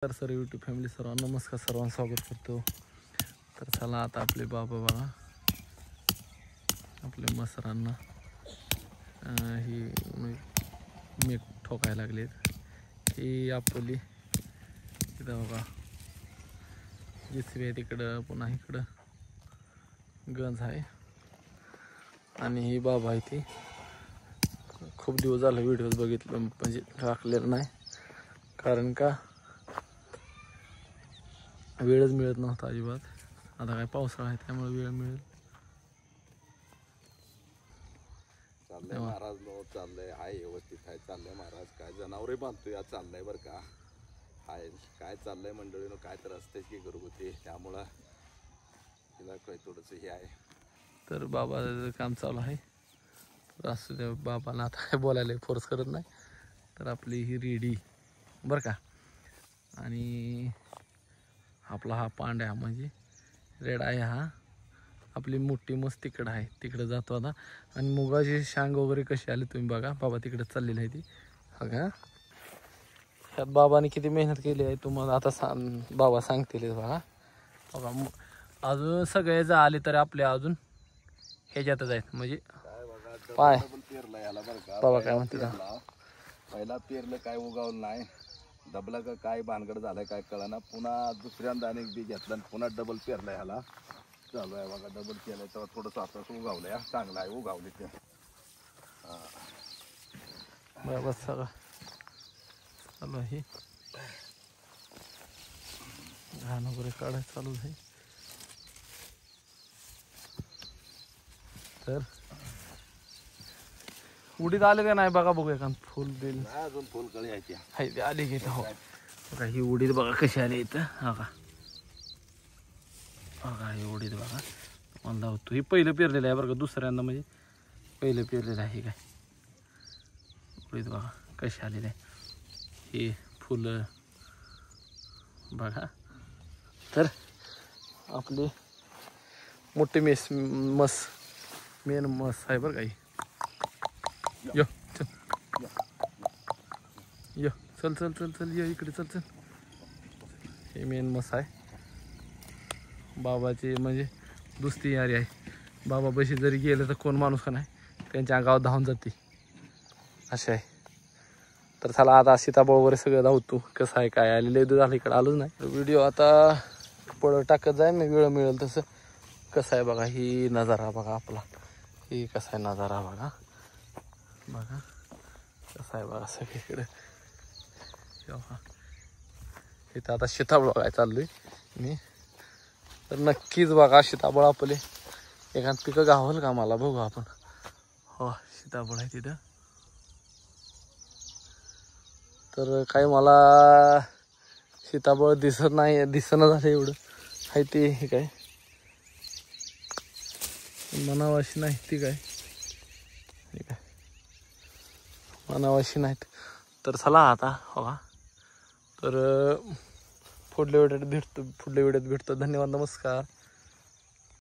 तर sir YouTube family सर्वांना नमस्कार, सर्वांचं स्वागत करतो। तर चला आता आपले बाबा बघा आपले मसरांना ही मीठ ठोकायला लागलेत। ही आपली इथं बघा जिसवी आहे तिकडं, पुन्हा इकडं गंज आहे आणि ही बाबा आहे ती खूप दिवस झाले व्हिडिओज बघितलं म्हणजे टाकलेलं नाही, कारण का वेळच मिळत नव्हता अजिबात। आता काय पावसाळा आहे त्यामुळे वेळ मिळेल। चाललंय महाराज, नो चाललंय, हाय व्यवस्थित आहे, चाललंय महाराज। काय जनावरे बांधतोय आज, चाललंय बरं का, हाय काय चाललंय मंडळीनं, काय तर असतेच की घरगुती, त्यामुळं तिला काय थोडंसं हे आहे। तर बाबाचं काम चालू आहे, तर असं त्या बाबाला आता काय बोलायला फोर्स करत नाही। तर आपली ही रेडी बरं का, आणि आपला हा पांड्या म्हणजे रेड आहे, हा आपली मोठी मस्त तिकडं आहे, तिकडं जातो आता। आणि मुगाची शांग वगैरे कशी आली तुम्ही बघा, बाबा तिकडे चाललेली आहे ती बघा। ह्यात बाबाने किती मेहनत केली आहे तुम्हाला आता बाबा सांगतील बघा। बघा अजून सगळे जर आले तर आपले अजून ह्याच्यातच आहेत, म्हणजे पाय बाबा काय म्हणते पहिला पेरलं काय उगावलं नाही, डबला का काय भानगड झालाय काय कळना, पुन्हा दुसऱ्यांदा अनेक बी घेतलं आणि पुन्हा डबल पेरलाय, ह्याला चालू आहे बघा। डबल केलंय तेव्हा थोडंसं आता उगावलंय, चांगलं आहे उगावले ते। बरोबर सगळं चालू आहे, घाण वगैरे काढायचं चालू आहे। तर उडीद आले का नाही बघा, बघूया का फुल बिल अजून फुलकळी आहे ते आली घेत हो बघा। ही उडीद बघा कशी आली इथं, हा का बघा ही उडीद बघा मला होतो। ही पहिलं पेरलेलं आहे बरं का, दुसऱ्यांदा म्हणजे पहिलं पेरलेलं आहे। काय उडीद बघा कशी आलेली आहे, ही फुलं बघा। तर आपली मोठी मेन मस आहे बरं का ही। यो चल यो चल चल चल चल ये इकडे चल चल, हे मेन मस आहे बाबाची, म्हणजे दुसरी यारी आहे। बाबा बशी जरी गेलं तर कोण माणूस का नाही त्यांच्या अंगावर धावून जाते, असे आहे। तर चला आता सीताफळ वगैरे सगळं धावतो, कसं आहे काय आलेलं आहे, झालं इकडं आलोच नाही। व्हिडिओ आता पळ टाकत जाय मी, वेळ मिळेल तसं। कसं आहे बघा ही नजारा बघा आपला, ही कसा आहे नजारा बघा बघा कसं आहे बघा सगळीकडे। इथं आता सीताफळ बघायला चाललोय मी, तर नक्कीच बघा सीताफळ आपले एखाद पिकं गावल का मला, बघू आपण। हो सीताफळ आहे तिथं, तर काही मला सीताफळ दिसत नाही, दिसणं झालं एवढं आहे ते। हे काय मनावाशी नाही ती काय, हे काय मनावाशी नाहीत। तर चला आता बघा, तर पुढल्या व्हिडिओत भेटतो, धन्यवाद, नमस्कार।